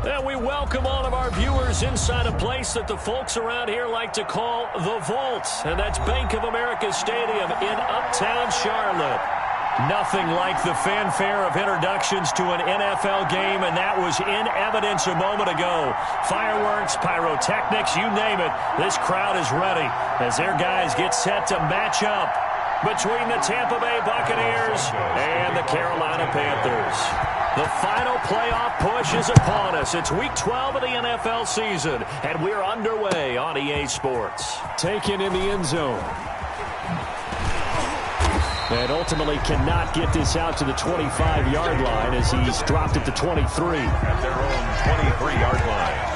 And we welcome all of our viewers inside a place that the folks around here like to call the Vault. And that's Bank of America Stadium in Uptown Charlotte. Nothing like the fanfare of introductions to an NFL game, and that was in evidence a moment ago. Fireworks, pyrotechnics, you name it. This crowd is ready as their guys get set to match up between the Tampa Bay Buccaneers and the Carolina Panthers. The final playoff push is upon us. It's Week 12 of the NFL season, and we're underway on EA Sports. Taken in the end zone. And ultimately cannot get this out to the 25-yard line as he's dropped it to 23. At their own 23-yard line.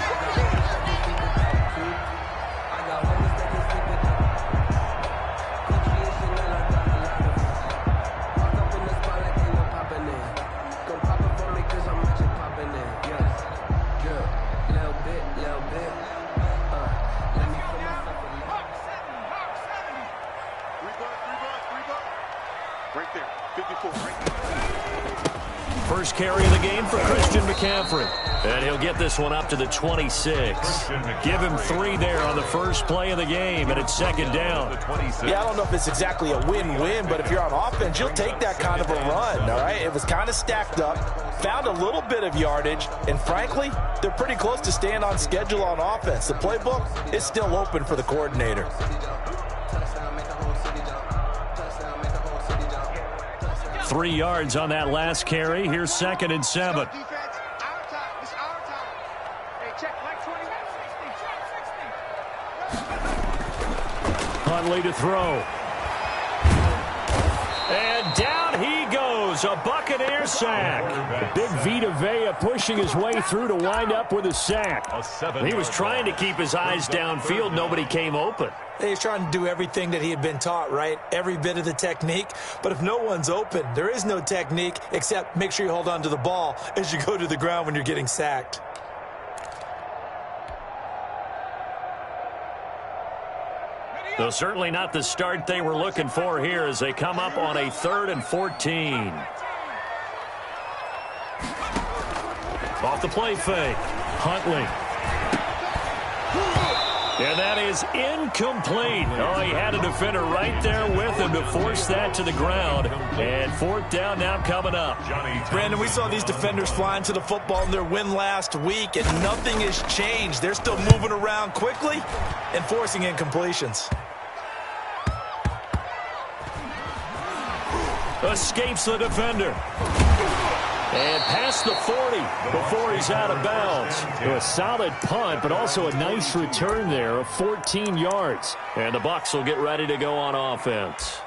First carry of the game for Christian McCaffrey. And he'll get this one up to the 26. Give him 3 there on the first play of the game, and it's second down. Yeah, I don't know if it's exactly a win-win, but if you're on offense, you'll take that kind of a run, all right? It was kind of stacked up, found a little bit of yardage, and frankly, they're pretty close to staying on schedule on offense. The playbook is still open for the coordinator. 3 yards on that last carry. Here's 2nd and 7. Huntley to throw. And down he goes. A Buccaneer sack. Big Vita Vea pushing his way through to wind up with a sack. He was trying to keep his eyes downfield. Nobody came open. He's trying to do everything that he had been taught, right? Every bit of the technique. But if no one's open, there is no technique except make sure you hold on to the ball as you go to the ground when you're getting sacked. So certainly not the start they were looking for here as they come up on a 3rd and 14. Off the play fake. Huntley. And that is incomplete. Oh, he had a defender right there with him to force that to the ground. And 4th down now coming up. Brandon, we saw these defenders flying to the football in their win last week, and nothing has changed. They're still moving around quickly and forcing incompletions. Escapes the defender. And past the 40 before he's out of bounds. A solid punt, but also a nice return there of 14 yards. And the Bucs will get ready to go on offense.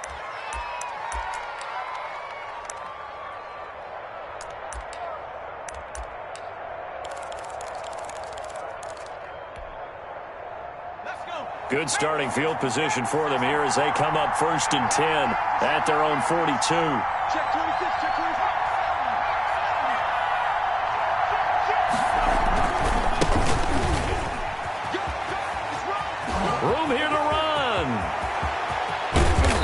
Good starting field position for them here as they come up 1st and 10 at their own 42. Check 26, check 26. Room here to run.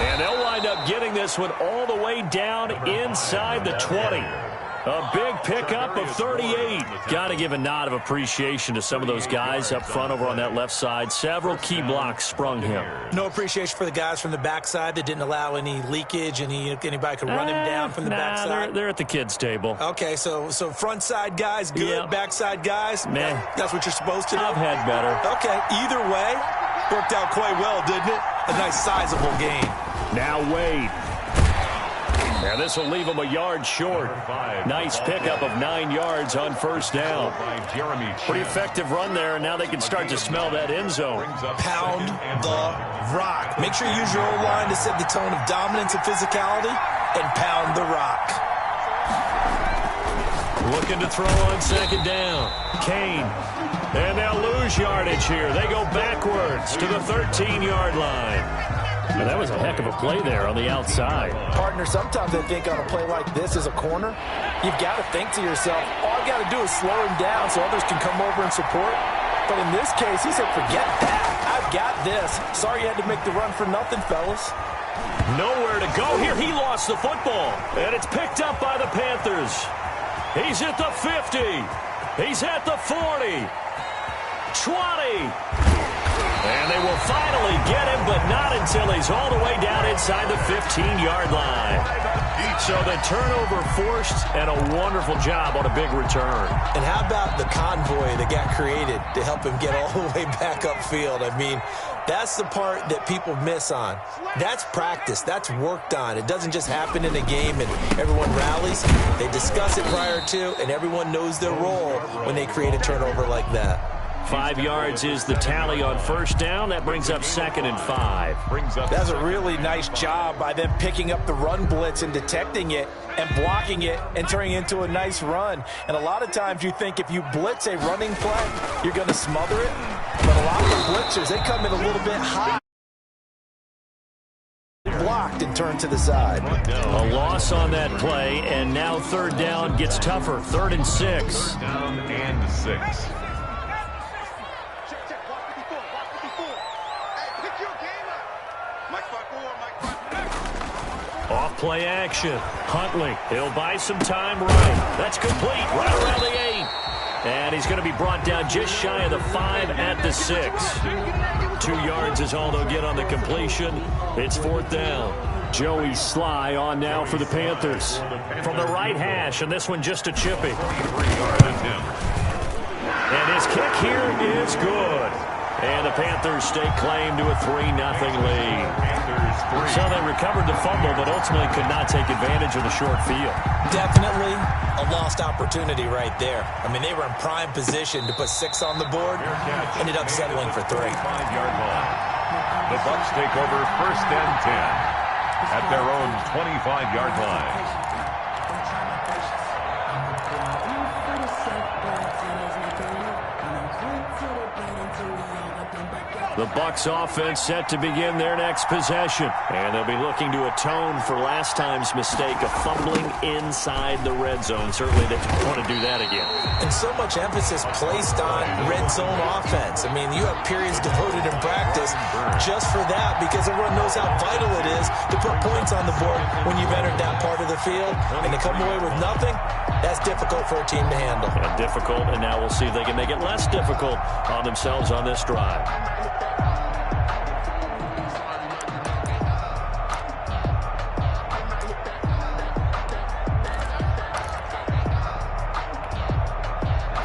And they'll wind up getting this one all the way down inside the 20. A big pickup of 38. Got to give a nod of appreciation to some of those guys up front over on that left side. Several key blocks sprung him. No appreciation for the guys from the backside that didn't allow any leakage, anybody could run him down from the backside. They're at the kids' table. Okay, so front side guys, good. Yeah. Backside guys, meh. That's what you're supposed to do? I've had better. Okay, either way, worked out quite well, didn't it? A nice sizable gain. Now Wade. Now this will leave him a yard short. Nice pickup of 9 yards on 1st down. Pretty effective run there, and now they can start to smell that end zone. Pound the rock. Make sure you use your O-line to set the tone of dominance and physicality, and pound the rock. Looking to throw on 2nd down. Kane. And they'll lose yardage here. They go backwards to the 13-yard line. And that was a heck of a play there on the outside. Partner, sometimes I think on a play like this as a corner, you've got to think to yourself, all I got to do is slow him down so others can come over and support. But in this case, he said, forget that. I've got this. Sorry you had to make the run for nothing, fellas. Nowhere to go here. He lost the football. And it's picked up by the Panthers. He's at the 50. He's at the 40. 20. And they will finally get him, but not until he's all the way down inside the 15-yard line. So the turnover forced, and a wonderful job on a big return. And how about the convoy that got created to help him get all the way back upfield? I mean, that's the part that people miss on. That's practice. That's worked on. It doesn't just happen in a game and everyone rallies. They discuss it prior to, and everyone knows their role when they create a turnover like that. 5 yards is the tally on first down. That brings up 2nd and 5. That's a really nice job by them picking up the run blitz and detecting it and blocking it and turning it into a nice run. And a lot of times you think if you blitz a running play, you're going to smother it. But a lot of the blitzers, they come in a little bit high. Blocked and turned to the side. A loss on that play, and now 3rd down gets tougher. 3rd and 6. Down and 6. Off play action. Huntley, he'll buy some time right. That's complete, right around the 8. And he's going to be brought down just shy of the 5 at the 6. 2 yards is all they'll get on the completion. It's 4th down. Joey Sly on now for the Panthers. From the right hash, and this one just a chippy. And his kick here is good. And the Panthers stake claim to a 3-0 lead. So they recovered the fumble, but ultimately could not take advantage of the short field. Definitely a lost opportunity right there. I mean, they were in prime position to put 6 on the board. Ended up settling for 3. 5-yard line. The Bucs take over 1st and 10 at their own 25-yard line. The Bucs offense set to begin their next possession. And they'll be looking to atone for last time's mistake of fumbling inside the red zone. Certainly they want to do that again. And so much emphasis placed on red zone offense. I mean, you have periods devoted in practice just for that because everyone knows how vital it is to put points on the board when you've entered that part of the field. And to come away with nothing, that's difficult for a team to handle. And difficult, and now we'll see if they can make it less difficult on themselves on this drive.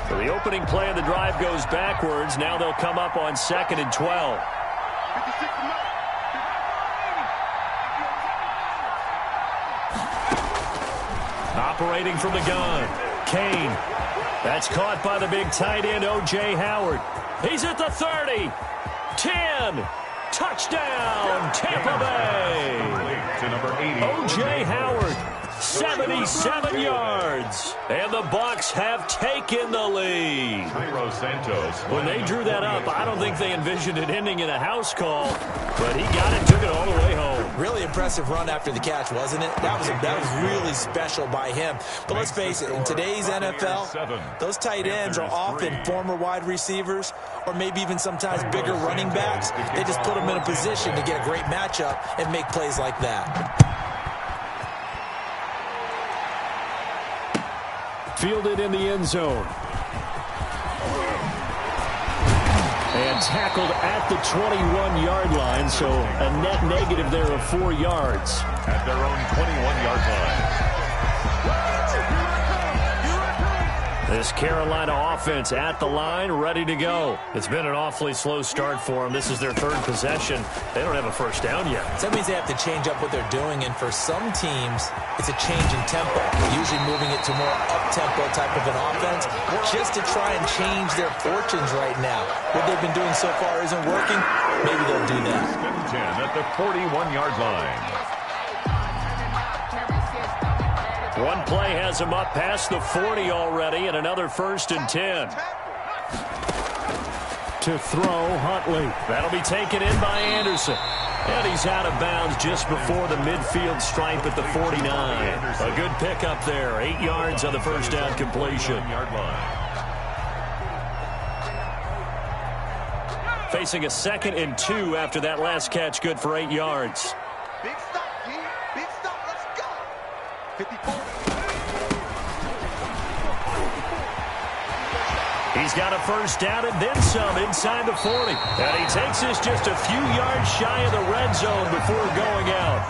The opening play of the drive goes backwards. Now they'll come up on 2nd and 12. Operating from the gun, Kane. That's caught by the big tight end, O.J. Howard. He's at the 30. 10. Touchdown, Tampa Bay. To number 80. O.J. Howard. 77 yards. And the Bucs have taken the lead. When they drew that up, I don't think they envisioned it ending in a house call, but he got it, took it all the way home. Really impressive run after the catch, wasn't it? That was really special by him. But let's face it, in today's NFL, those tight ends are often former wide receivers or maybe even sometimes bigger running backs. They just put them in a position to get a great matchup and make plays like that. Fielded in the end zone. And tackled at the 21-yard line, so a net negative there of 4 yards. At their own 21-yard line. This Carolina offense at the line, ready to go. It's been an awfully slow start for them. This is their 3rd possession. They don't have a first down yet. So that means they have to change up what they're doing, and for some teams, it's a change in tempo, usually moving it to more up-tempo type of an offense, just to try and change their fortunes right now. What they've been doing so far isn't working. Maybe they'll do that. 10 at the 41-yard line. One play has him up past the 40 already, and another 1st and 10. To throw, Huntley. That'll be taken in by Anderson. And he's out of bounds just before the midfield stripe at the 49. A good pickup there. 8 yards on the first down completion. Facing a 2nd and 2 after that last catch, good for 8 yards. Big stop, G. Big stop. Let's go. 54. He's got a first down and then some inside the 40. And he takes this just a few yards shy of the red zone before going out.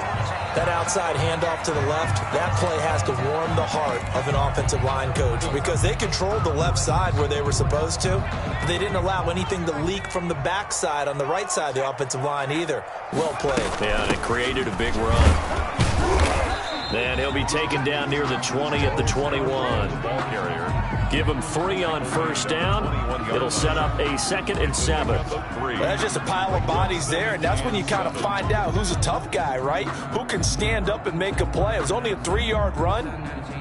That outside handoff to the left, that play has to warm the heart of an offensive line coach because they controlled the left side where they were supposed to. But they didn't allow anything to leak from the backside on the right side of the offensive line either. Well played. Yeah, and it created a big run. And he'll be taken down near the 20 at the 21. Ball carrier. Give him 3 on first down. It'll set up a 2nd and 7. Well, that's just a pile of bodies there, and that's when you kind of find out who's a tough guy, right? Who can stand up and make a play. It was only a 3-yard run,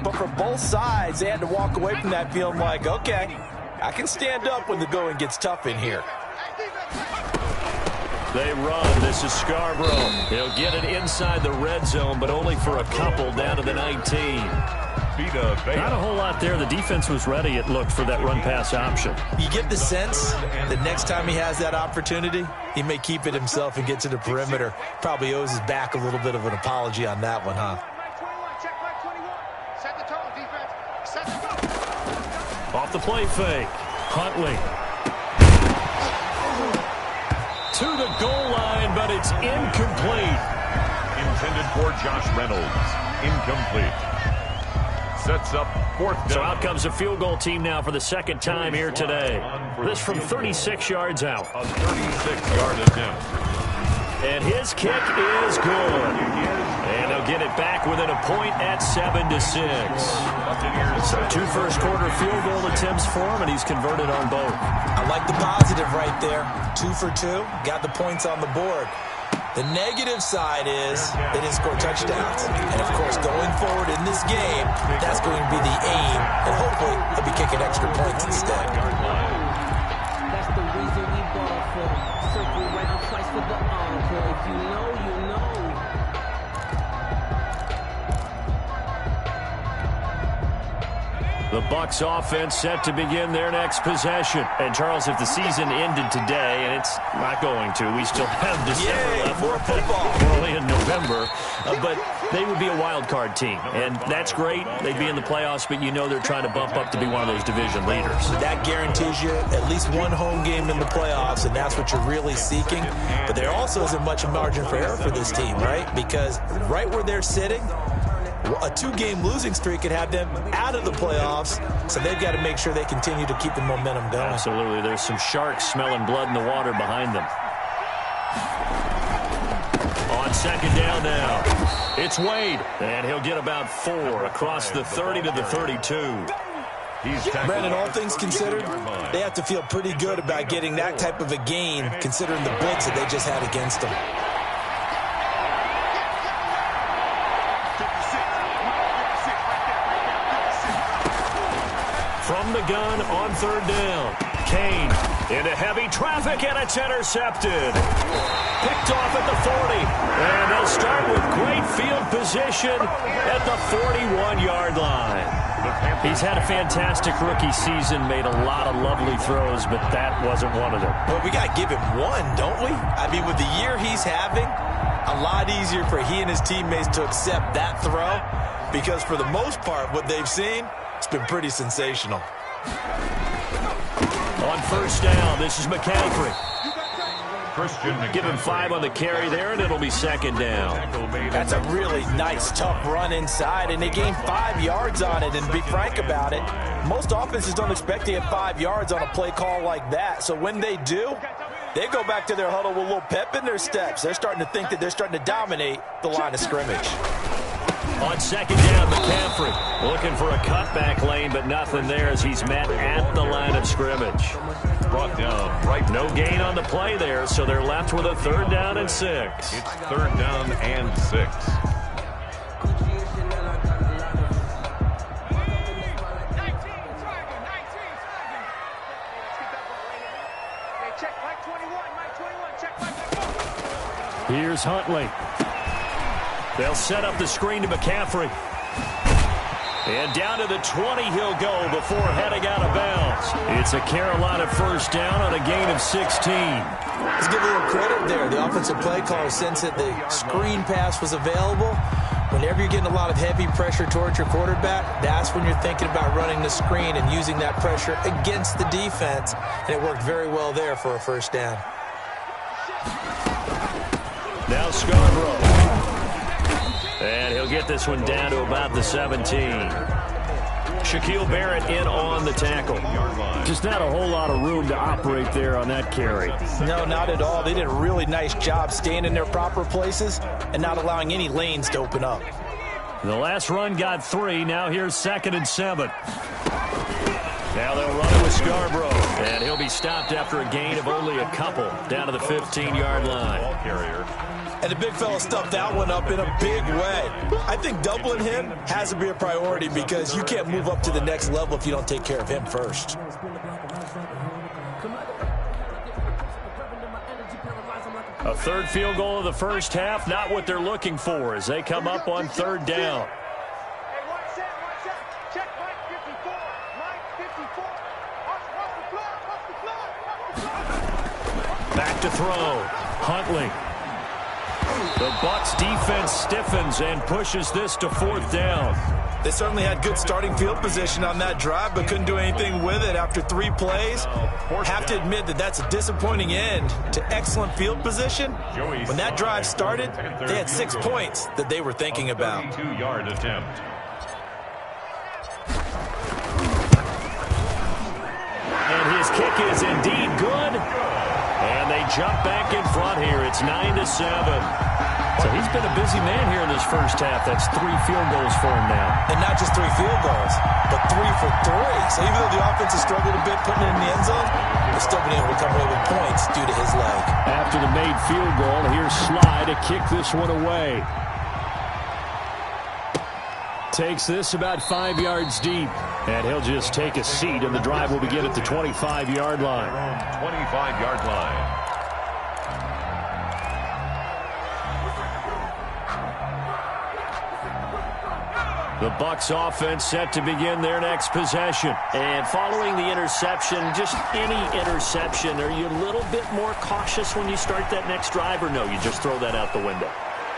but for both sides, they had to walk away from that feeling like, okay, I can stand up when the going gets tough in here. They run. This is Scarborough. He'll get it inside the red zone, but only for a couple down to the 19. Not a whole lot there. The defense was ready, it looked, for that run-pass option. You get the sense that next time he has that opportunity, he may keep it himself and get to the perimeter. Probably owes his back a little bit of an apology on that one, huh? Off the play fake. Huntley. To the goal line, but it's incomplete. Intended for Josh Reynolds. Incomplete. Sets up 4th down. So out comes a field goal team now for the 2nd time here today. This from 36 yards out. A 36-yard attempt. And his kick is good. And he'll get it back within a point at 7-6. So 2 first-quarter field goal attempts for him, and he's converted on both. I like the positive right there. 2 for 2. Got the points on the board. The negative side is they didn't score touchdowns. And, of course, going forward in this game, that's going to be the aim. And hopefully they'll be kicking extra points instead. That's the reason we ball for. Circle round twice for the encore. If you know, you know. The Bucs offense set to begin their next possession. And, Charles, if the season ended today, and it's not going to, we still have December left. More football. We're only in November. But they would be a wild card team. And that's great. They'd be in the playoffs, but you know they're trying to bump up to be one of those division leaders. That guarantees you at least one home game in the playoffs, and that's what you're really seeking. But there also isn't much margin for error for this team, right? Because right where they're sitting, a 2-game losing streak could have them out of the playoffs, so they've got to make sure they continue to keep the momentum going. Absolutely. There's some sharks smelling blood in the water behind them. On 2nd down now, it's Wade, and he'll get about 4 across the 30 to the 32. Brandon, all things considered, they have to feel pretty good about getting that type of a gain, considering the blitz that they just had against them. From the gun on 3rd down. Kane into heavy traffic, and it's intercepted. Picked off at the 40. And they'll start with great field position at the 41-yard line. He's had a fantastic rookie season, made a lot of lovely throws, but that wasn't one of them. Well, we got to give him one, don't we? I mean, with the year he's having, a lot easier for he and his teammates to accept that throw because for the most part, what they've seen, it's been pretty sensational. On 1st down, this is McCaffrey. Give him 5 on the carry there, and it'll be 2nd down. That's a really nice, tough run inside, and they gained 5 yards on it. And to be frank about it, most offenses don't expect to get 5 yards on a play call like that. So when they do, they go back to their huddle with a little pep in their steps. They're starting to think that they're starting to dominate the line of scrimmage. On 2nd down, McCaffrey looking for a cutback lane, but nothing there as he's met at the line of scrimmage. Brought down right. No gain on the play there, so they're left with a 3rd down and 6. It's 3rd down and 6. Here's Huntley. They'll set up the screen to McCaffrey. And down to the 20 he'll go before heading out of bounds. It's a Carolina 1st down on a gain of 16. Let's give a little credit there. The offensive play caller sensed that the screen pass was available, whenever you're getting a lot of heavy pressure towards your quarterback, that's when you're thinking about running the screen and using that pressure against the defense. And it worked very well there for a first down. Now Scarborough. And he'll get this one down to about the 17. Shaquille Barrett in on the tackle. Just not a whole lot of room to operate there on that carry. No, not at all. They did a really nice job staying in their proper places and not allowing any lanes to open up. The last run got 3. Now here's 2nd and 7. Now they'll run it with Scarborough. And he'll be stopped after a gain of only a couple down to the 15-yard line. Ball carrier. And the big fella stuffed that one up in a big way. I think doubling him has to be a priority because you can't move up to the next level if you don't take care of him first. A third field goal of the first half, not what they're looking for as they come up on 3rd down. Check Mike 54. Mike 54. Back to throw. Huntley. The Bucs defense stiffens and pushes this to 4th down. They certainly had good starting field position on that drive, but couldn't do anything with it after 3 plays. Have to admit that that's a disappointing end to excellent field position. When that drive started, they had 6 points that they were thinking about. 32-yard attempt. And his kick is indeed good. And they jump back in front here. It's 9-7. So he's been a busy man here in this first half. That's 3 field goals for him now. And not just 3 field goals, but 3 for 3. So even though the offense has struggled a bit putting it in the end zone, they've still been able to come away with points due to his leg. After the made field goal, here's Sly to kick this one away. Takes this about 5 yards deep. And he'll just take a seat, and the drive will begin at the 25-yard line. 25-yard line. The Bucs offense set to begin their next possession. And following the interception, just any interception, are you a little bit more cautious when you start that next drive, or no, you just throw that out the window?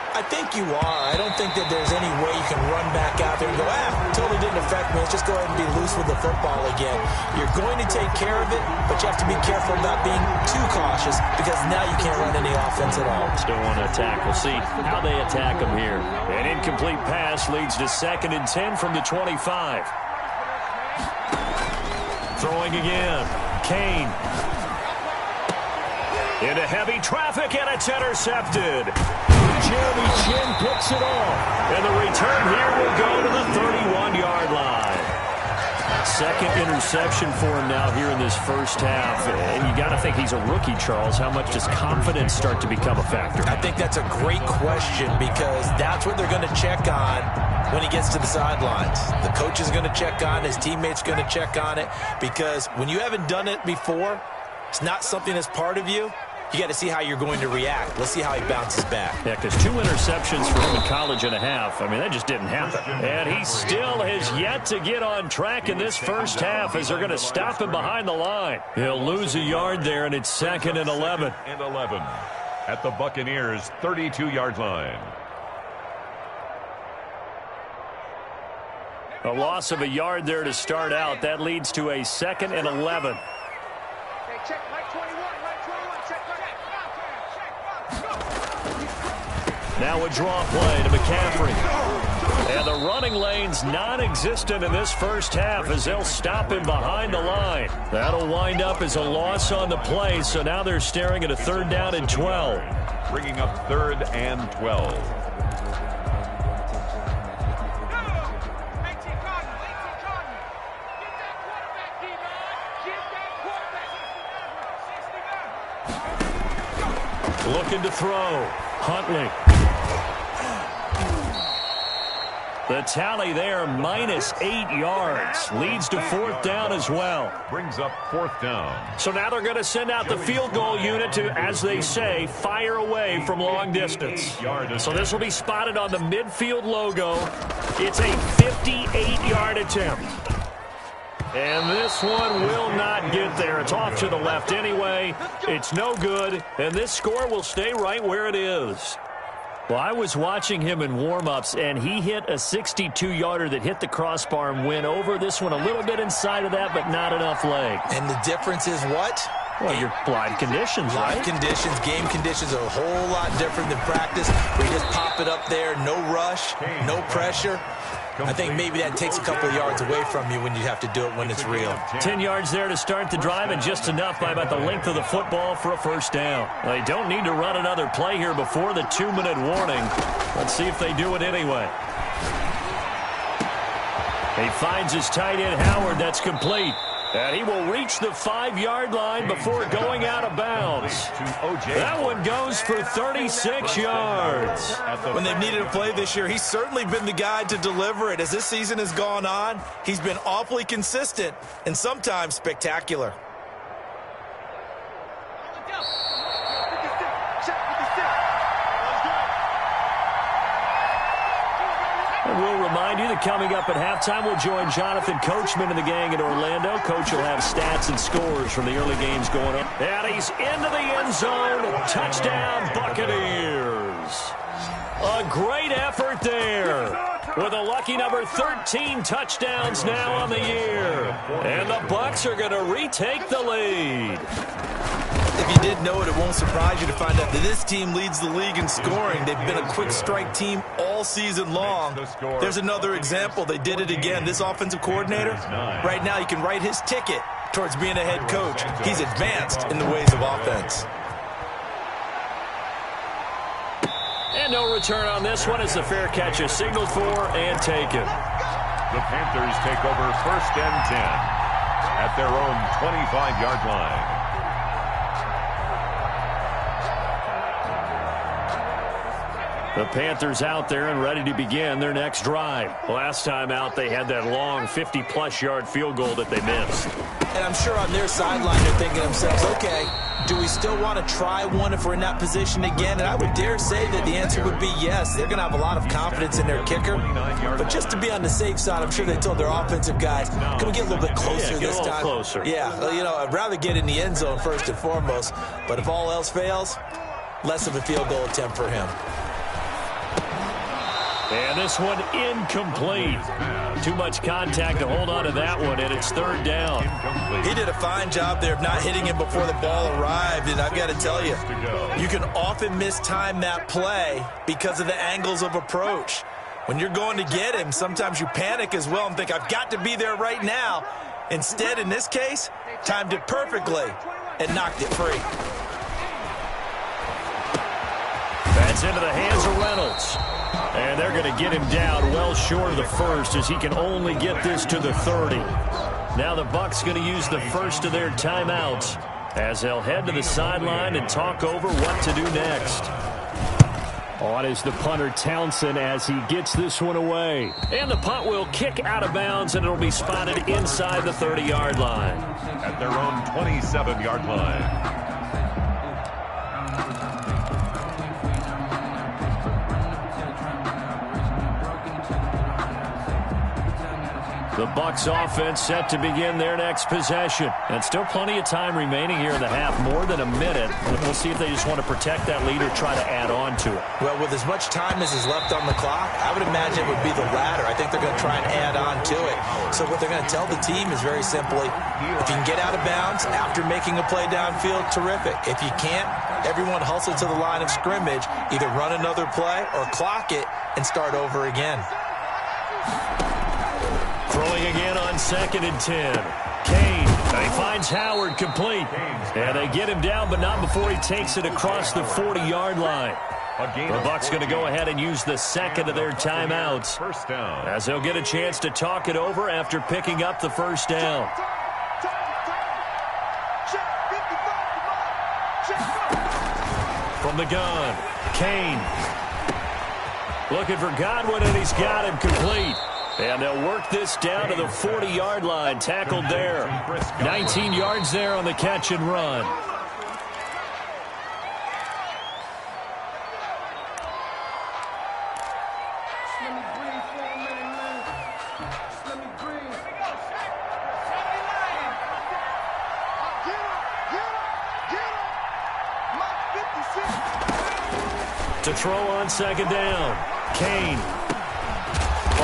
I think you are. I don't think that there's any way you can run back out there and go, totally didn't affect me. Let's just go ahead and be loose with the football again. You're going to take care of it, but you have to be careful about being too cautious because now you can't run any offense at all. Still want to attack. We'll see how they attack them here. An incomplete pass leads to 2nd and 10 from the 25. Throwing again. Kane. Into heavy traffic, and it's intercepted. Jeremy Chin picks it off. And the return here will go to the 31-yard line. 2nd interception for him now here in this first half. And you got to think he's a rookie, Charles. How much does confidence start to become a factor? I think that's a great question because that's what they're going to check on when he gets to the sidelines. The coach is going to check on it. His teammates going to check on it because when you haven't done it before, it's not something that's part of you. You got to see how you're going to react. Let's see how he bounces back. Yeah, because 2 interceptions for him in college and a half. I mean, that just didn't happen. And he still has yet to get on track in this first half as they're going to stop him behind the line. He'll lose a yard there, and it's 2nd and 11. And 11 at the Buccaneers' 32-yard line. A loss of a yard there to start out. That leads to a 2nd and 11. Hey, check Mike 21. Mike 21. Check Mike. Now a draw play to McCaffrey. And the running lane's non-existent in this first half as they'll stop him behind the line. That'll wind up as a loss on the play, so now they're staring at a 3rd down and 12. Bringing up 3rd and 12. Looking to throw. Huntley. The tally there, -8 yards. Leads to 4th down as well. Brings up 4th down. So now they're going to send out the field goal unit to, as they say, fire away from long distance. So this will be spotted on the midfield logo. It's a 58-yard attempt. And this one will not get there. It's off to the left anyway. It's no good, and this score will stay right where it is. Well, I was watching him in warm-ups, and he hit a 62-yarder that hit the crossbar and went over. This one a little bit inside of that, but not enough leg. And the difference is what? Well, your live conditions, right? Live conditions, game conditions are a whole lot different than practice. We just pop it up there, no rush, no pressure. I think maybe that takes a couple of yards away from you when you have to do it when it's real. 10 yards there to start the drive, and just enough by about the length of the football for a first down. They don't need to run another play here before the 2-minute warning. Let's see if they do it anyway. He finds his tight end, Howard. That's complete. And he will reach the 5-yard line before going out of bounds. That one goes for 36 yards. When they've needed a play this year, he's certainly been the guy to deliver it. As this season has gone on, he's been awfully consistent and sometimes spectacular. And we'll remind you that coming up at halftime, we'll join Jonathan Coachman and the gang in Orlando. Coach will have stats and scores from the early games going on. And he's into the end zone. Touchdown, Buccaneers. A great effort there, with a lucky number 13 touchdowns now on the year. And the Bucs are going to retake the lead. If you did know it, it won't surprise you to find out that this team leads the league in scoring. They've been a quick strike team all season long. There's another example. They did it again. This offensive coordinator, right now, you can write his ticket towards being a head coach. He's advanced in the ways of offense. And no return on this one as the fair catch is signaled for and taken. The Panthers take over 1st and 10 at their own 25-yard line. The Panthers out there and ready to begin their next drive. Last time out, they had that long 50-plus yard field goal that they missed. And I'm sure on their sideline they're thinking to themselves, okay, do we still want to try one if we're in that position again? And I would dare say that the answer would be yes. They're going to have a lot of confidence in their kicker. But just to be on the safe side, I'm sure they told their offensive guys, can we get a little bit closer this time? Closer. Yeah, you know, I'd rather get in the end zone first and foremost. But if all else fails, less of a field goal attempt for him. And this one incomplete. Too much contact to hold on to that one, and it's 3rd down. He did a fine job there of not hitting him before the ball arrived, and I've got to tell you, you can often mistime that play because of the angles of approach. When you're going to get him, sometimes you panic as well and think, I've got to be there right now. Instead, in this case, timed it perfectly and knocked it free. That's into the hands of Reynolds. And they're going to get him down well short of the first as he can only get this to the 30. Now the Bucs going to use the first of their timeouts as they'll head to the sideline and talk over what to do next. On is the punter Townsend as he gets this one away. And the punt will kick out of bounds, and it'll be spotted inside the 30-yard line. At their own 27-yard line. The Bucs offense set to begin their next possession. And still plenty of time remaining here in the half, more than a minute. We'll see if they just want to protect that lead or try to add on to it. Well, with as much time as is left on the clock, I would imagine it would be the latter. I think they're going to try and add on to it. So what they're going to tell the team is very simply, if you can get out of bounds after making a play downfield, terrific. If you can't, everyone hustle to the line of scrimmage, either run another play or clock it and start over again. Throwing again on 2nd and 10. Kane, he finds Howard complete. And they get him down, but not before he takes it across the 40-yard line. The Bucs going to go ahead and use the second of their timeouts, First down. as they'll get a chance to talk it over after picking up the first down. From the gun, Kane. Looking for Godwin, and he's got him complete. And they'll work this down to the 40-yard line, tackled there. 19 yards there on the catch and run. To throw on second down. Kane.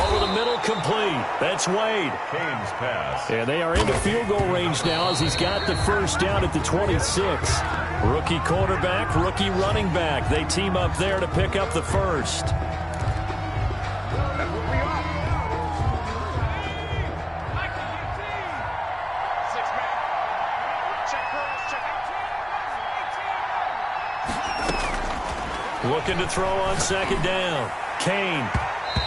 Over the middle, complete. That's Wade. Kane's pass. And they are into field goal range now as he's got the first down at the 26. Rookie quarterback, rookie running back. They team up there to pick up the first. Looking to throw on second down. Kane.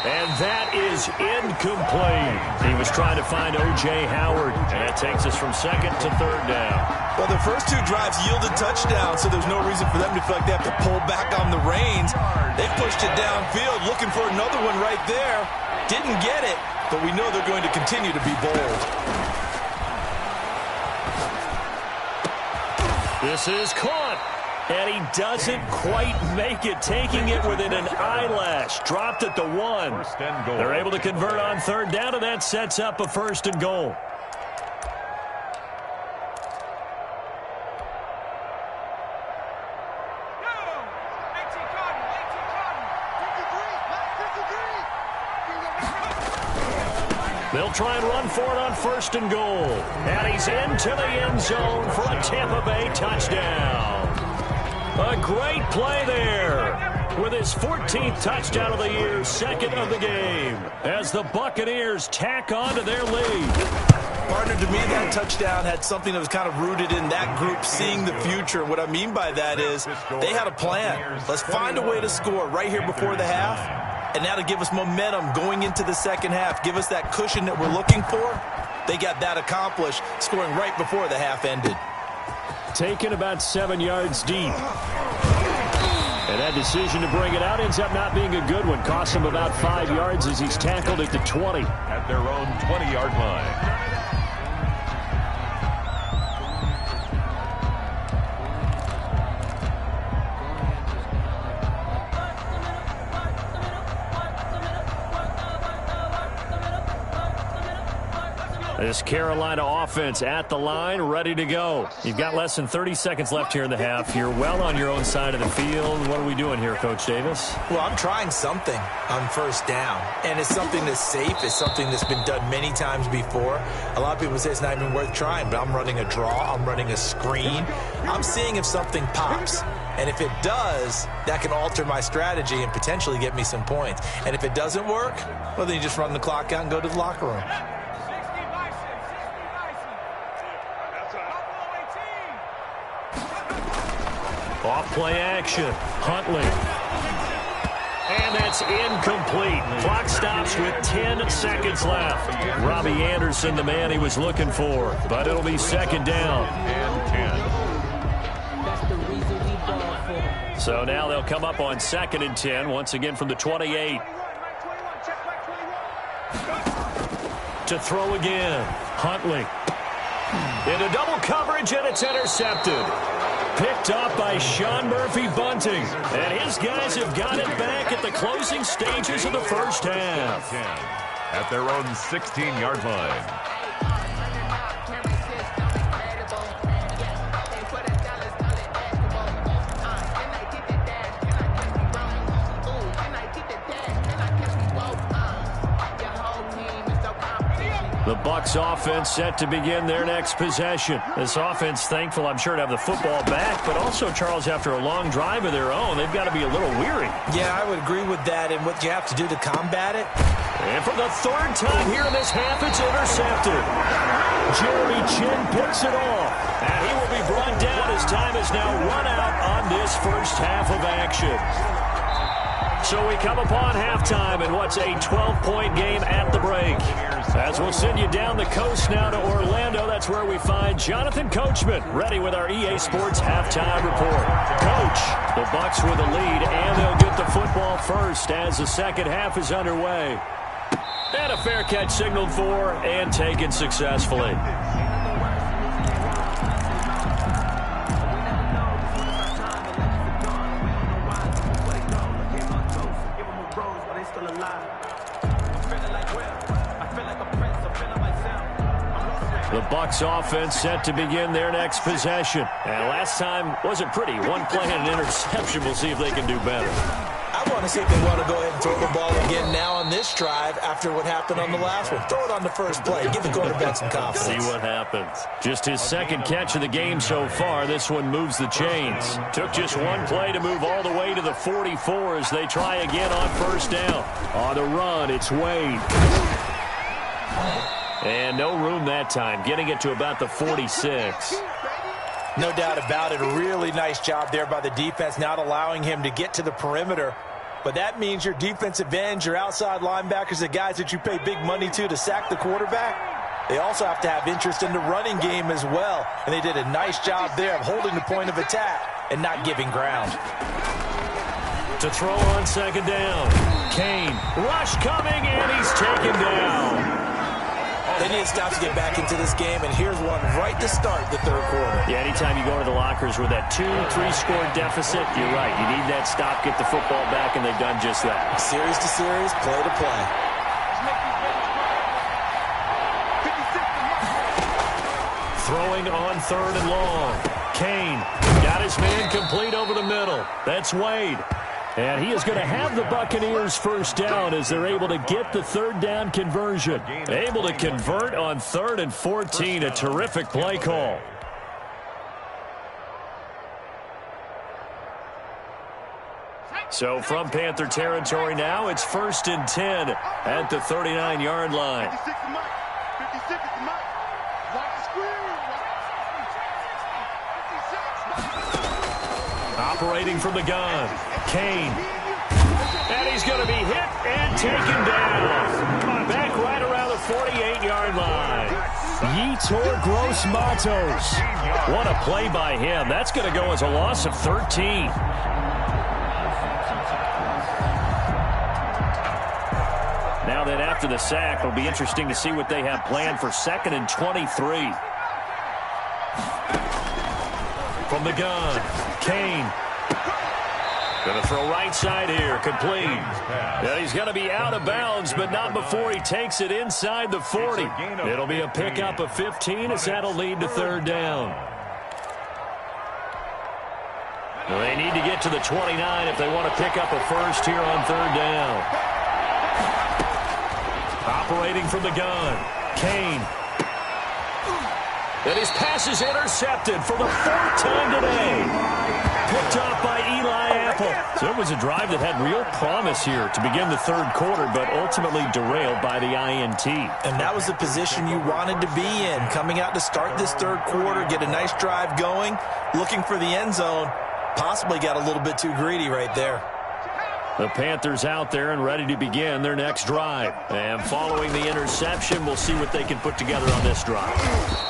And that is incomplete. He was trying to find O.J. Howard. And that takes us from second to third down. Well, the first two drives yielded touchdowns, so there's no reason for them to feel like they have to pull back on the reins. They pushed it downfield, looking for another one right there. Didn't get it, but we know they're going to continue to be bold. This is caught. And he doesn't quite make it, taking it within an eyelash. Dropped at the 1. First and goal. They're able to convert on third down, and that sets up a first and goal. They'll try and run for it on first and goal. And he's into the end zone for a Tampa Bay touchdown. A great play there with his 14th touchdown of the year, second of the game, as the Buccaneers tack on to their lead. Partner, to me, that touchdown had something that was kind of rooted in that group seeing the future. What I mean by that is they had a plan. Let's find a way to score right here before the half, and that'll give us momentum going into the second half, give us that cushion that we're looking for. They got that accomplished, scoring right before the half ended. Taken about 7 yards deep. And that decision to bring it out ends up not being a good one. Costs him about 5 yards as he's tackled at the 20. At their own 20-yard line. This Carolina offense at the line, ready to go. You've got less than 30 seconds left here in the half. You're well on your own side of the field. What are we doing here, Coach Davis? Well, I'm trying something on first down, and it's something that's safe. It's something that's been done many times before. A lot of people say it's not even worth trying, but I'm running a draw. I'm running a screen. I'm seeing if something pops. And if it does, that can alter my strategy and potentially get me some points. And if it doesn't work, well, then you just run the clock out and go to the locker room. Off play action. Huntley. And that's incomplete. Clock stops with 10 seconds left. Robbie Anderson, the man he was looking for. But it'll be second down. And 10. So now they'll come up on second and 10. Once again from the 28. To throw again. Huntley. Into double coverage, and it's intercepted. Picked up by Sean Murphy-Bunting. And his guys have got it back at the closing stages of the first half. At their own 16-yard line. The Bucs offense set to begin their next possession. This offense thankful, I'm sure, to have the football back, but also, Charles, after a long drive of their own, they've got to be a little weary. Yeah, I would agree with that, and what you have to do to combat it. And for the third time here in this half, it's intercepted. Jeremy Chin picks it off, and he will be brought down as time is now run out on this first half of action. So we come upon halftime in what's a 12-point game at the break. As we'll send you down the coast now to Orlando, that's where we find Jonathan Coachman ready with our EA Sports halftime report. Coach, the Bucs with the lead, and they'll get the football first as the second half is underway. And a fair catch signaled for and taken successfully. The Bucs offense set to begin their next possession. And last time wasn't pretty. One play and an interception. We'll see if they can do better. I want to see if they want to go ahead and throw the ball again now on this drive after what happened on the last one. Throw it on the first play. Give the quarterback some confidence. See what happens. Just his second catch of the game so far. This one moves the chains. Took just one play to move all the way to the 44 as they try again on first down. On the run, it's Wade. And no room that time, getting it to about the 46. No doubt about it. A really nice job there by the defense, not allowing him to get to the perimeter. But that means your defensive ends, your outside linebackers, the guys that you pay big money to sack the quarterback, they also have to have interest in the running game as well. And they did a nice job there of holding the point of attack and not giving ground. To throw on second down. Kane. Rush coming, and he's taken down. They need to stop to get back into this game, and here's one right to start the third quarter. Yeah, anytime you go to the lockers with that 2-3 score deficit, you're right. You need that stop, get the football back, and they've done just that. Series to series, play to play. Throwing on third and long. Kane got his man complete over the middle. That's Wade. And he is going to have the Buccaneers first down as they're able to get the third down conversion. Able to convert on 3rd and 14. A terrific play call. So from Panther territory now, it's 1st and 10 at the 39-yard line. Operating from the gun, Kane. And he's going to be hit and taken down. Back right around the 48-yard line. Yetur Gross-Matos. What a play by him. That's going to go as a loss of 13. Now then, after the sack, it'll be interesting to see what they have planned for 2nd and 23. From the gun, Kane. Going to throw right side here, complete. And he's going to be out of bounds, but not before he takes it inside the 40. It'll be a pickup of 15 as that'll lead to third down. Well, they need to get to the 29 if they want to pick up a first here on third down. Operating from the gun, Kane. And his pass is intercepted for the 4th time today. Picked off by Eli Apple. So it was a drive that had real promise here to begin the third quarter, but ultimately derailed by the INT. And that was the position you wanted to be in. Coming out to start this third quarter, get a nice drive going, looking for the end zone. Possibly got a little bit too greedy right there. The Panthers out there and ready to begin their next drive. And following the interception, we'll see what they can put together on this drive.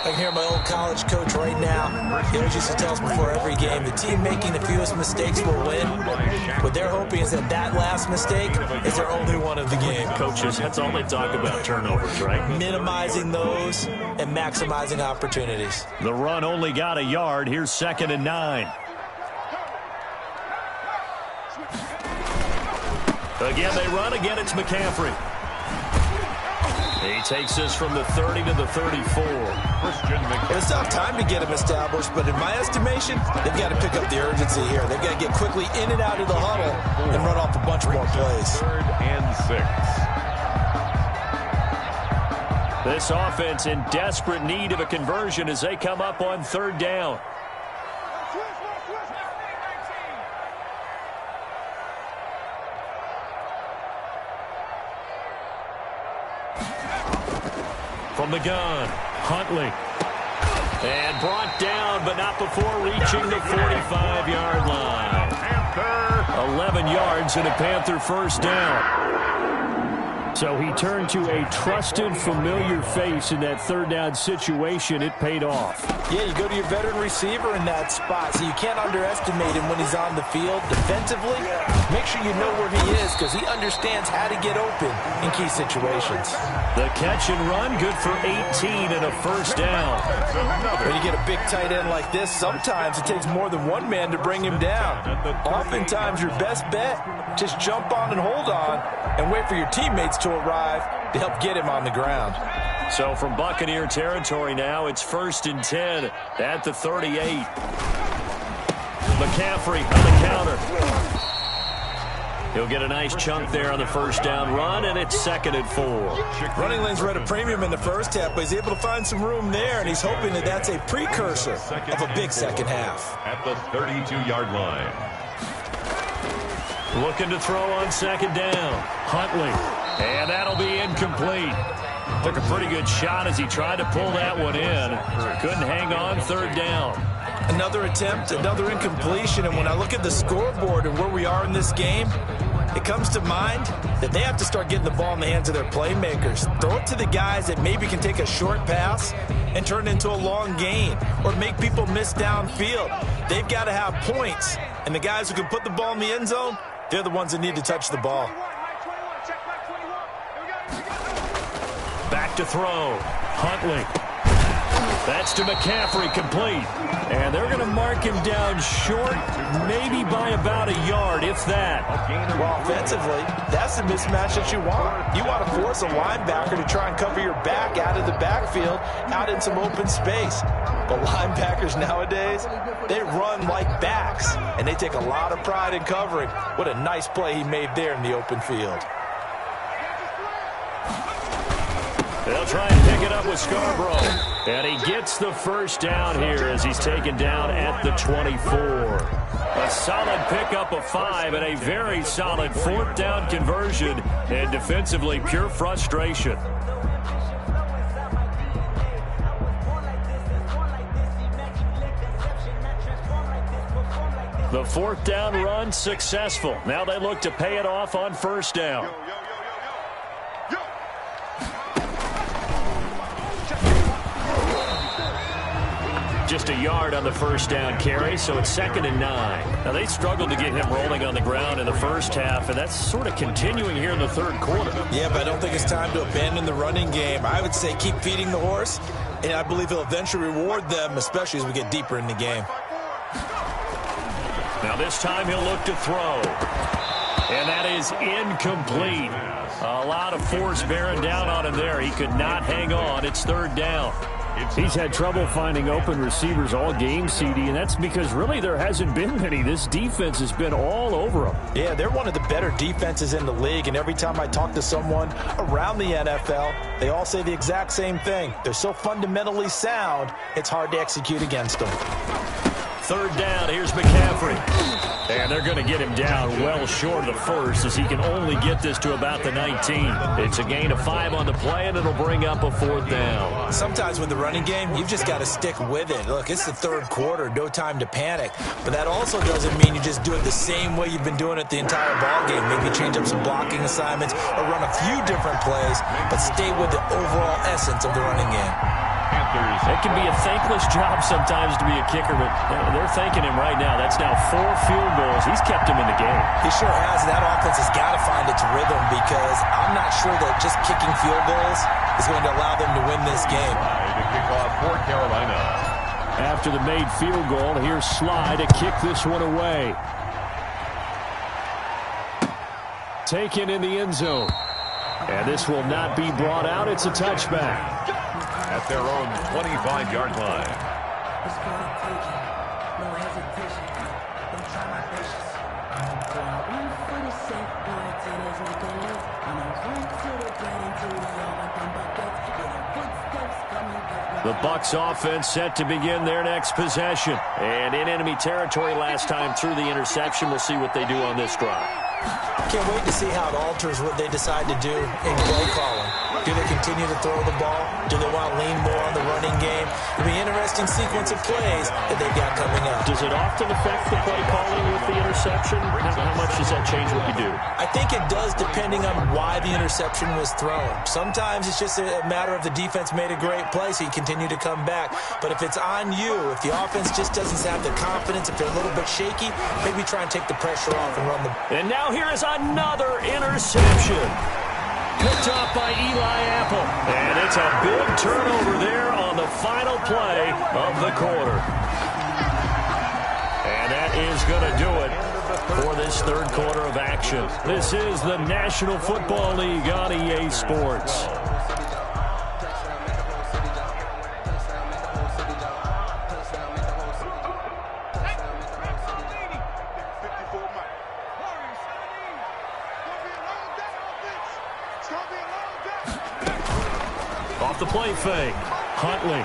I can hear my old college coach right now. He always used to tell us before every game, the team making the fewest mistakes will win. What they're hoping is that that last mistake is their only one of the game. Coaches, that's all they talk about, turnovers, right? Minimizing those and maximizing opportunities. The run only got a yard. Here's 2nd and 9. Again, they run. Again, it's McCaffrey. He takes this from the 30 to the 34. It's not time to get him established, but in my estimation, they've got to pick up the urgency here. They've got to get quickly in and out of the huddle and run off a bunch more plays. 3rd and 6. This offense in desperate need of a conversion as they come up on third down. From the gun, Huntley. And brought down, but not before reaching the 45-yard line. 11 yards and a Panther first down. So he turned to a trusted, familiar face in that third down situation. It paid off. Yeah, you go to your veteran receiver in that spot, so you can't underestimate him when he's on the field. Defensively, make sure you know where he is because he understands how to get open in key situations. The catch and run, good for 18 and a first down. When you get a big tight end like this, sometimes it takes more than one man to bring him down. Oftentimes, your best bet, just jump on and hold on and wait for your teammates to arrive to help get him on the ground. So from Buccaneer territory now, it's 1st and 10 at the 38. McCaffrey on the counter. He'll get a nice chunk there on the first down run, and it's 2nd and 4. Running lanes were at a premium in the first half, but he's able to find some room there, and he's hoping that that's a precursor of a big second half. At the 32-yard line. Looking to throw on 2nd down. Huntley. And that'll be incomplete. Took a pretty good shot as he tried to pull that one in. Couldn't hang on 3rd down. Another attempt, another incompletion, and when I look at the scoreboard and where we are in this game, it comes to mind that they have to start getting the ball in the hands of their playmakers. Throw it to the guys that maybe can take a short pass and turn it into a long gain or make people miss downfield. They've got to have points, and the guys who can put the ball in the end zone, they're the ones that need to touch the ball. Back to throw. Huntley. That's to McCaffrey, complete. And they're going to mark him down short, maybe by about a yard, if that. Well, offensively, that's the mismatch that you want. You want to force a linebacker to try and cover your back out of the backfield, out in some open space. But linebackers nowadays, they run like backs, and they take a lot of pride in covering. What a nice play he made there in the open field. They'll try and pick it up with Scarborough. And he gets the first down here as he's taken down at the 24. A solid pickup of 5 and a very solid 4th down conversion. And defensively, pure frustration. The 4th down run successful. Now they look to pay it off on 1st down. Just a yard on the first down carry, so it's 2nd and 9. Now, they struggled to get him rolling on the ground in the first half, and that's sort of continuing here in the 3rd quarter. Yeah, but I don't think it's time to abandon the running game. I would say keep feeding the horse, and I believe he'll eventually reward them, especially as we get deeper in the game. Now, this time he'll look to throw. And that is incomplete. A lot of force bearing down on him there. He could not hang on. It's 3rd down. He's had trouble finding open receivers all game, CD, and that's because really there hasn't been many. This defense has been all over him. Yeah, they're one of the better defenses in the league, and every time I talk to someone around the NFL, they all say the exact same thing. They're so fundamentally sound, it's hard to execute against them. 3rd down, here's McCaffrey. And they're going to get him down well short of the first as he can only get this to about the 19. It's a gain of 5 on the play, and it'll bring up a 4th down. Sometimes with the running game, you've just got to stick with it. Look, it's the 3rd quarter, no time to panic. But that also doesn't mean you just do it the same way you've been doing it the entire ball game. Maybe change up some blocking assignments or run a few different plays, but stay with the overall essence of the running game. It can be a thankless job sometimes to be a kicker, but they're thanking him right now. That's now 4 field goals. He's kept him in the game. He sure has. That offense has got to find its rhythm because I'm not sure that just kicking field goals is going to allow them to win this game. To kick off for Carolina. After the made field goal, here's Sly to kick this one away. Taken in the end zone. And this will not be brought out. It's a touchback. At their own 25-yard line. The Bucs offense set to begin their next possession. And in enemy territory last time through the interception. We'll see what they do on this drive. Can't wait to see how it alters what they decide to do in play calling. Do they continue to throw the ball? Do they want to lean more on the running game? It'll be an interesting sequence of plays that they've got coming up. Does it often affect the play calling with the interception? How much does that change what you do? I think it does depending on why the interception was thrown. Sometimes it's just a matter of the defense made a great play, so you continue to come back. But if it's on you, if the offense just doesn't have the confidence, if they're a little bit shaky, maybe try and take the pressure off and run the ball. And now here is another interception. Picked off by Eli Apple. And it's a big turnover there on the final play of the quarter. And that is going to do it for this 3rd quarter of action. This is the National Football League on EA Sports. Off the play fake. Huntley.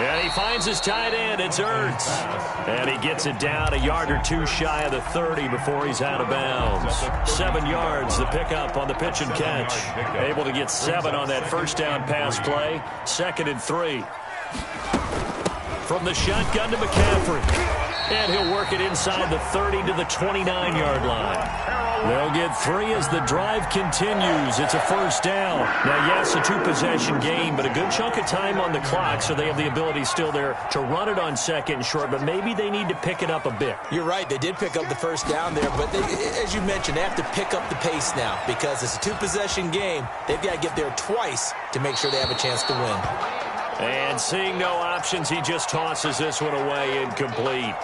And he finds his tight end. It's Ertz. And he gets it down a yard or two shy of the 30 before he's out of bounds. 7 yards, the pickup on the pitch and catch. Able to get 7 on that first down pass play. 2nd and 3. From the shotgun to McCaffrey. And he'll work it inside the 30 to the 29-yard line. They'll get 3 as the drive continues. It's a first down. Now, yes, a 2-possession game, but a good chunk of time on the clock, so they have the ability still there to run it on 2nd and short, but maybe they need to pick it up a bit. You're right. They did pick up the first down there, but as you mentioned, they have to pick up the pace now because it's a 2-possession game. They've got to get there twice to make sure they have a chance to win. And seeing no options, he just tosses this one away, incomplete.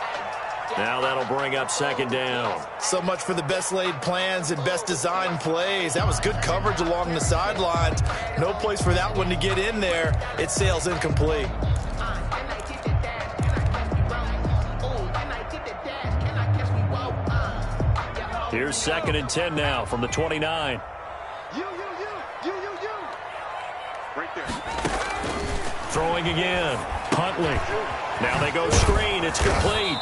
Now that'll bring up 2nd down. So much for the best laid plans and best designed plays. That was good coverage along the sidelines. No place for that one to get in there. It sails incomplete. Here's 2nd and 10 now from the 29. You. Right there. Throwing again. Huntley. Now they go screen. It's complete.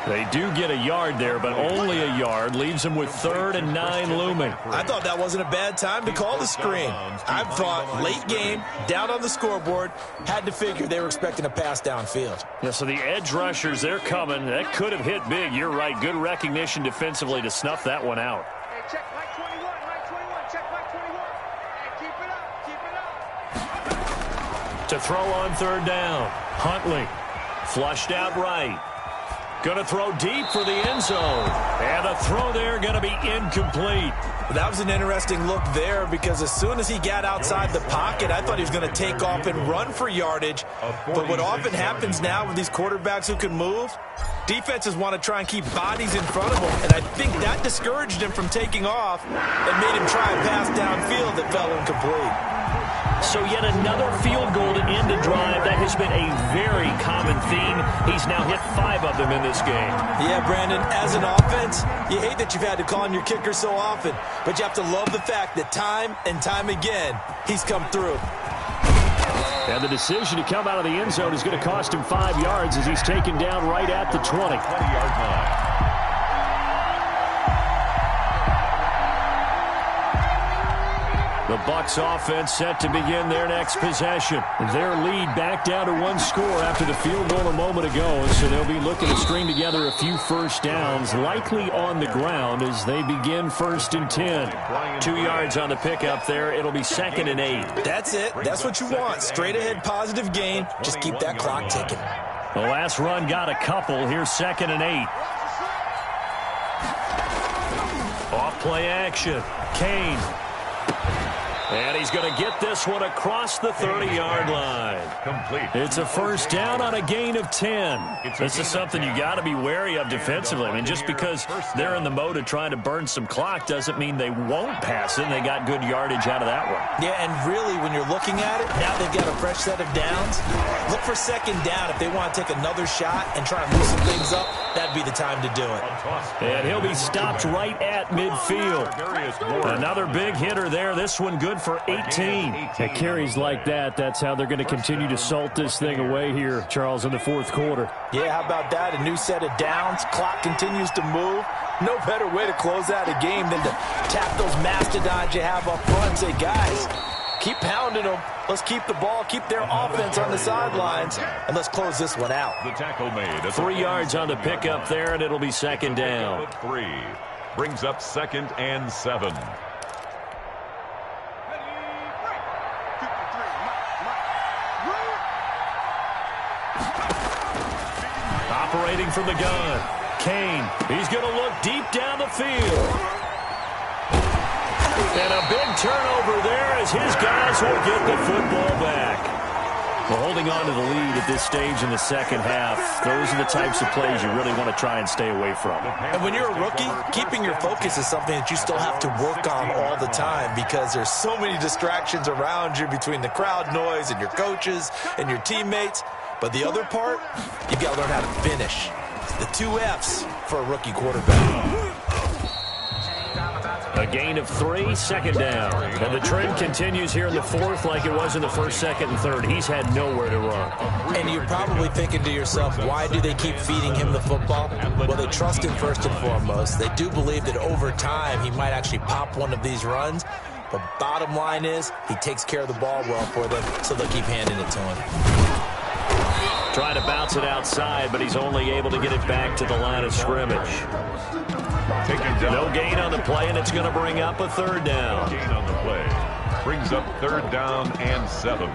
They do get a yard there, but only a yard. Leaves them with 3rd and 9 looming. I thought that wasn't a bad time to call the screen. I thought late game, down on the scoreboard, had to figure they were expecting a pass downfield. Yeah, so the edge rushers, they're coming. That could have hit big. You're right. Good recognition defensively to snuff that one out. Hey, check Mike 21, check Mike 21. Hey, keep it up. To throw on 3rd down. Huntley. Flushed out right. Going to throw deep for the end zone. And the throw there going to be incomplete. That was an interesting look there because as soon as he got outside the pocket, I thought he was going to take off and run for yardage. But what often happens now with these quarterbacks who can move, defenses want to try and keep bodies in front of them. And I think that discouraged him from taking off and made him try a pass downfield that fell incomplete. So yet another field goal to end a drive. That has been a very common theme. He's now hit 5 of them in this game. Yeah, Brandon, as an offense, you hate that you've had to call on your kicker so often, but you have to love the fact that time and time again, he's come through. And the decision to come out of the end zone is going to cost him 5 yards as he's taken down right at the 20. 20-yard line. The Bucs offense set to begin their next possession. Their lead back down to 1 score after the field goal a moment ago, so they'll be looking to string together a few first downs, likely on the ground as they begin 1st and 10. 2 yards on the pickup there. It'll be 2nd and 8. That's it. That's what you want. Straight ahead positive gain. Just keep that clock ticking. The last run got a couple. Here's 2nd and 8. Off play action. Kane. And he's going to get this one across the 30-yard line. Complete. It's a first down on a gain of 10. This is something you got to be wary of defensively. I mean, just because they're in the mode of trying to burn some clock doesn't mean they won't pass it. And they got good yardage out of that one. Yeah, and really, when you're looking at it, now they've got a fresh set of downs. Look for 2nd down. If they want to take another shot and try and loosen things up, that'd be the time to do it. And he'll be stopped right at midfield. Another big hitter there. This one good for 18. At carries like that, that's how they're going to continue to salt this thing away here, Charles, in the 4th quarter. Yeah, how about that? A new set of downs. Clock continues to move. No better way to close out a game than to tap those mastodons you have up front and say, guys, keep pounding them. Let's keep the ball, keep their offense on the sidelines, and let's close this one out. The tackle made. 3 yards on the pickup there, and it'll be 2nd down. 3 brings up 2nd and 7. Operating from the gun. Kane, he's going to look deep down the field. And a big turnover there as his guys will get the football back. Well, holding on to the lead at this stage in the 2nd half, those are the types of plays you really want to try and stay away from. And when you're a rookie, keeping your focus is something that you still have to work on all the time because there's so many distractions around you between the crowd noise and your coaches and your teammates. But the other part, you've got to learn how to finish. The 2 F's for a rookie quarterback. A gain of 3, second down. And the trend continues here in the fourth like it was in the first, second, and third. He's had nowhere to run. And you're probably thinking to yourself, why do they keep feeding him the football? Well, they trust him first and foremost. They do believe that over time he might actually pop one of these runs. But bottom line is he takes care of the ball well for them, so they'll keep handing it to him. Trying to bounce it outside, but he's only able to get it back to the line of scrimmage. No gain on the play, and it's going to bring up a third down. Gain on the play. Brings up third down and 7.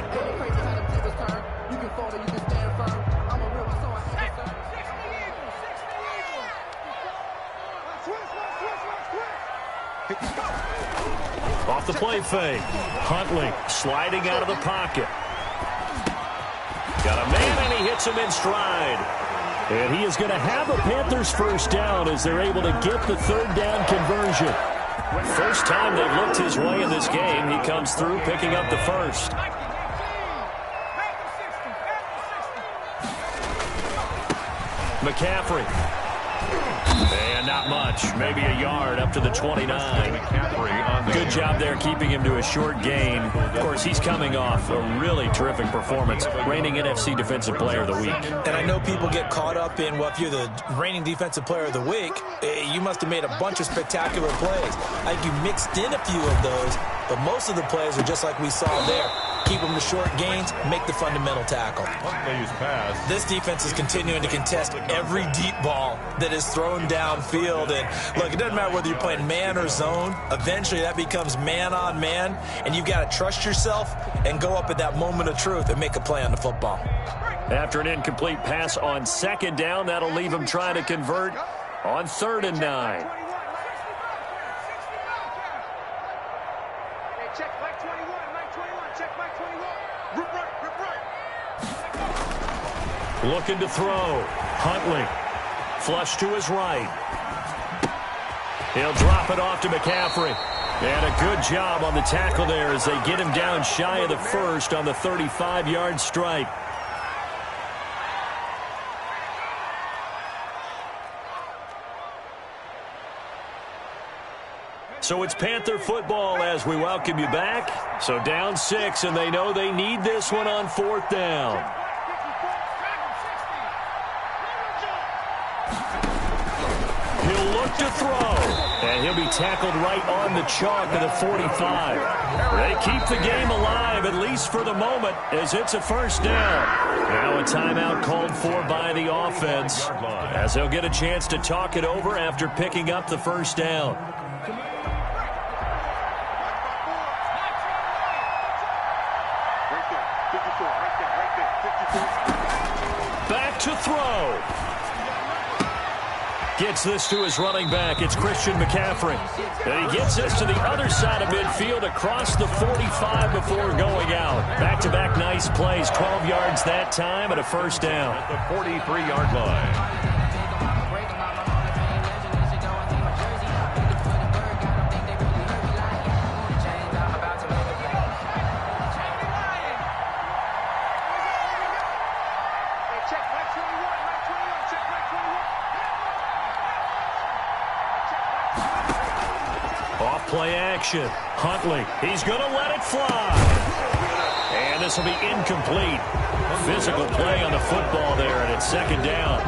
Off the play fake. Huntley sliding out of the pocket. Got a man, and he hits him in stride. And he is going to have a Panthers first down as they're able to get the third down conversion. First time they've looked his way in this game. He comes through picking up the first. McCaffrey. And not much. Maybe a yard up to the 29. Good job there keeping him to a short gain. Of course, he's coming off a really terrific performance. Reigning NFC Defensive Player of the Week. And I know people get caught up in, well, if you're the reigning Defensive Player of the Week, you must have made a bunch of spectacular plays. I think you mixed in a few of those, but most of the plays are just like we saw there. Keep them to short gains, make the fundamental tackle. This defense is continuing to contest every deep ball that is thrown downfield. And look, it doesn't matter whether you're playing man or zone. Eventually that becomes man on man, and you've got to trust yourself and go up at that moment of truth and make a play on the football. After an incomplete pass on second down, that'll leave him trying to convert on 3rd and 9. Looking to throw. Huntley. Flush to his right. He'll drop it off to McCaffrey. And a good job on the tackle there as they get him down shy of the first on the 35-yard stripe. So it's Panther football as we welcome you back. So down 6, and they know they need this one on 4th down. He'll look to throw, and he'll be tackled right on the chalk of the 45. They keep the game alive, at least for the moment, as it's a first down. Now a timeout called for by the offense, as they'll get a chance to talk it over after picking up the first down. Back to throw. Gets this to his running back. It's Christian McCaffrey. And he gets this to the other side of midfield across the 45 before going out. Back-to-back nice plays. 12 yards that time and a first down. At the 43-yard line. Play action. Huntley. He's going to let it fly. And this will be incomplete. Physical play on the football there, and it's second down.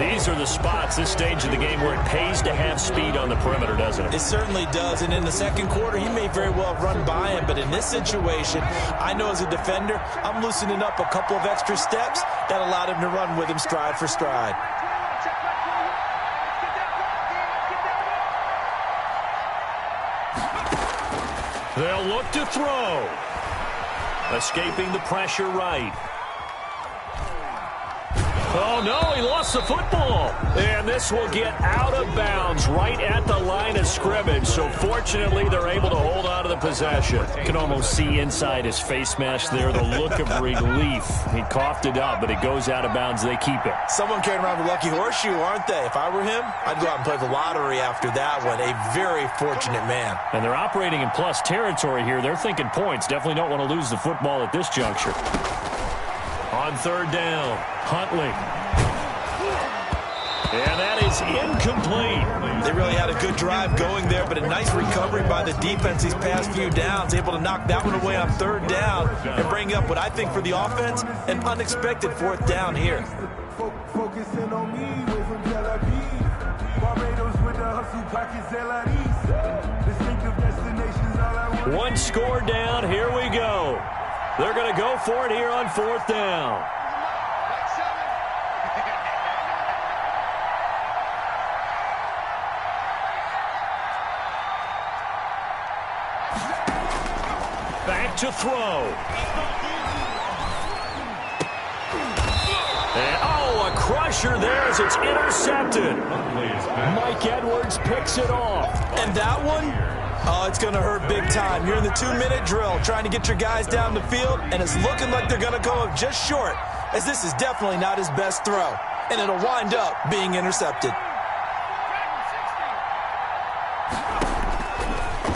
These are the spots, this stage of the game, where it pays to have speed on the perimeter, doesn't it? It certainly does, and in the second quarter, he may very well have run by him, but in this situation, I know as a defender, I'm loosening up a couple of extra steps that allowed him to run with him stride for stride. They'll look to throw. Escaping the pressure right. Oh, no, he lost the football. And this will get out of bounds right at the line of scrimmage. So fortunately, they're able to hold on to the possession. You can almost see inside his face mask there the look of relief. He coughed it up, but it goes out of bounds. They keep it. Someone carrying around the lucky horseshoe, aren't they? If I were him, I'd go out and play the lottery after that one. A very fortunate man. And they're operating in plus territory here. They're thinking points. Definitely don't want to lose the football at this juncture. On third down, Huntley. And that is is incomplete. They really had a good drive going there, but a nice recovery by the defense these past few downs, able to knock that one away on 3rd down and bring up what I think for the offense, an unexpected 4th down here. Focusing on me, way from Tel Aviv. Barbados with the hustle pockets, LREs. Distinctive destinations, all I want. One score down, here we go. They're going to go for it here on 4th down. Back to throw. And, a crusher there as it's intercepted. Mike Edwards picks it off. And that one, it's going to hurt big time. You're in the 2-minute drill trying to get your guys down the field, and it's looking like they're going to come up just short, as this is definitely not his best throw. And it'll wind up being intercepted.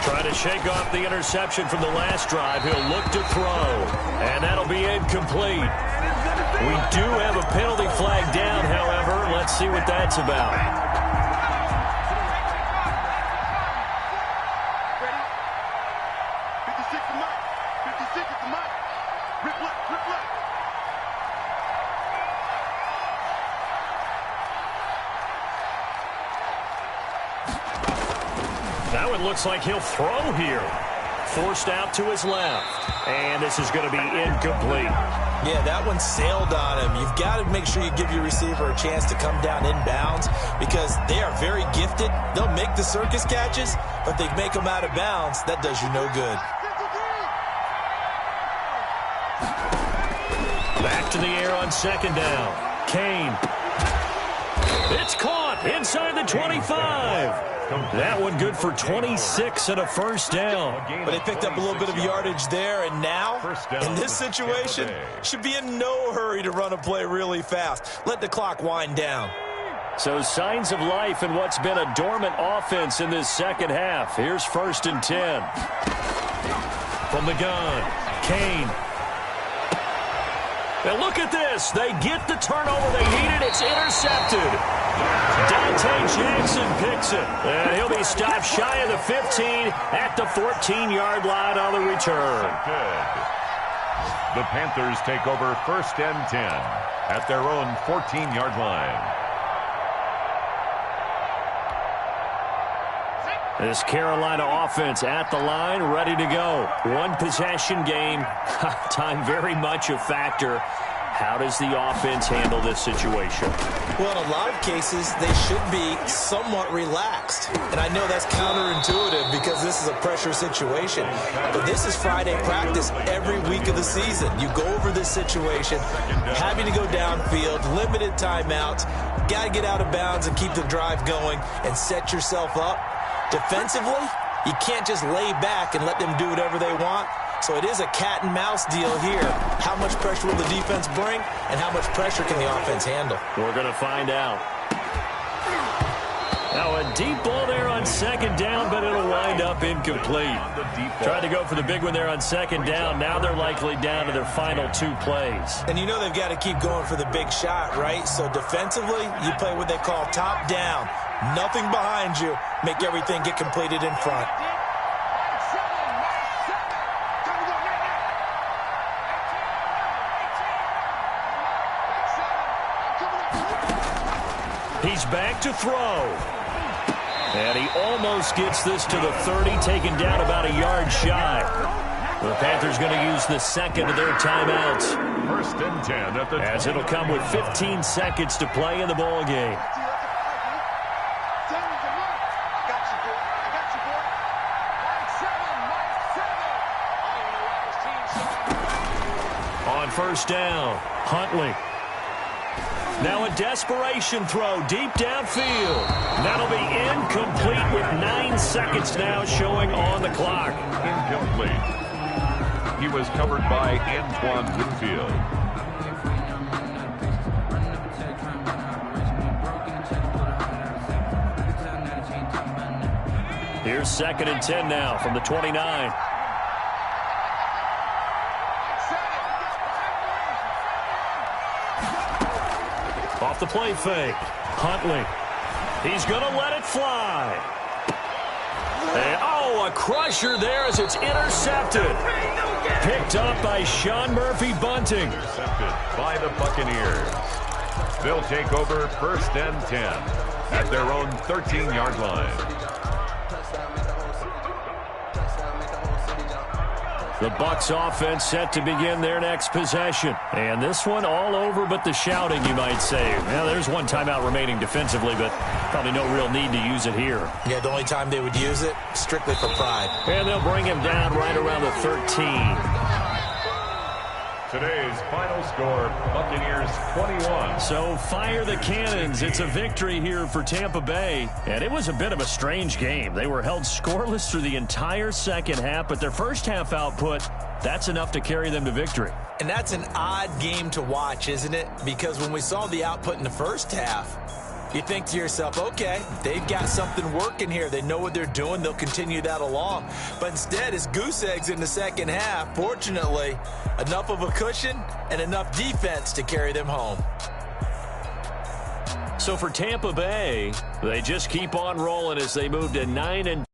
Trying to shake off the interception from the last drive. He'll look to throw, and that'll be incomplete. We do have a penalty flag down, however. Let's see what that's about. Ready? 56 to Mike. 56 to Mike. Rip left, rip left. Now it looks like he'll throw here. Forced out to his left. And this is going to be incomplete. Yeah, that one sailed on him. You've got to make sure you give your receiver a chance to come down inbounds because they are very gifted. They'll make the circus catches, but they make them out of bounds. That does you no good. Back to the air on 2nd down. Kane. It's caught inside the 25. That one good for 26 and a 1st down. But they picked up a little bit of yardage there, and now, in this situation, should be in no hurry to run a play really fast. Let the clock wind down. So signs of life in what's been a dormant offense in this 2nd half. Here's 1st and 10. From the gun, Kane. And look at this. They get the turnover they needed. It's intercepted. Dante Jackson picks it. And he'll be stopped shy of the 15 at the 14-yard line on the return. The Panthers take over 1st and 10 at their own 14-yard line. This Carolina offense at the line, ready to go. One possession game. Time very much a factor. How does the offense handle this situation? Well, in a lot of cases, they should be somewhat relaxed. And I know that's counterintuitive because this is a pressure situation. But this is Friday practice every week of the season. You go over this situation, having to go downfield, limited timeouts, got to get out of bounds and keep the drive going and set yourself up. Defensively, you can't just lay back and let them do whatever they want. So it is a cat and mouse deal here. How much pressure will the defense bring, and how much pressure can the offense handle? We're going to find out. Now a deep ball there on 2nd down, but it'll wind up incomplete. Tried to go for the big one there on 2nd down. Now they're likely down to their final 2 plays. And you know they've got to keep going for the big shot, right? So defensively, you play what they call top down. Nothing behind you. Make everything get completed in front. He's back to throw. And he almost gets this to the 30, taken down about a yard shy. The Panthers going to use the 2nd of their timeouts. 1st and 10 at the as it'll come with 15 seconds to play in the ball game. On 1st down, Huntley. Now a desperation throw deep downfield. That'll be incomplete with 9 seconds now showing on the clock. Incomplete. He was covered by Antoine Whitfield. Here's 2nd and 10 now from the 29. Off the play fake. Huntley. He's going to let it fly. And, oh, a crusher there as it's intercepted. Picked up by Sean Murphy-Bunting. Intercepted by the Buccaneers. They'll take over 1st and 10 at their own 13-yard line. The Bucs offense set to begin their next possession. And this one all over but the shouting, you might say. Well, there's one timeout remaining defensively, but probably no real need to use it here. Yeah, the only time they would use it, strictly for pride. And they'll bring him down right around the 13. Today's final score, Buccaneers 21. So fire the cannons. It's a victory here for Tampa Bay. And it was a bit of a strange game. They were held scoreless through the entire second half, but their first half output, that's enough to carry them to victory. And that's an odd game to watch, isn't it? Because when we saw the output in the first half, you think to yourself, okay, they've got something working here. They know what they're doing. They'll continue that along. But instead, it's goose eggs in the second half. Fortunately, enough of a cushion and enough defense to carry them home. So for Tampa Bay, they just keep on rolling as they move to 9-2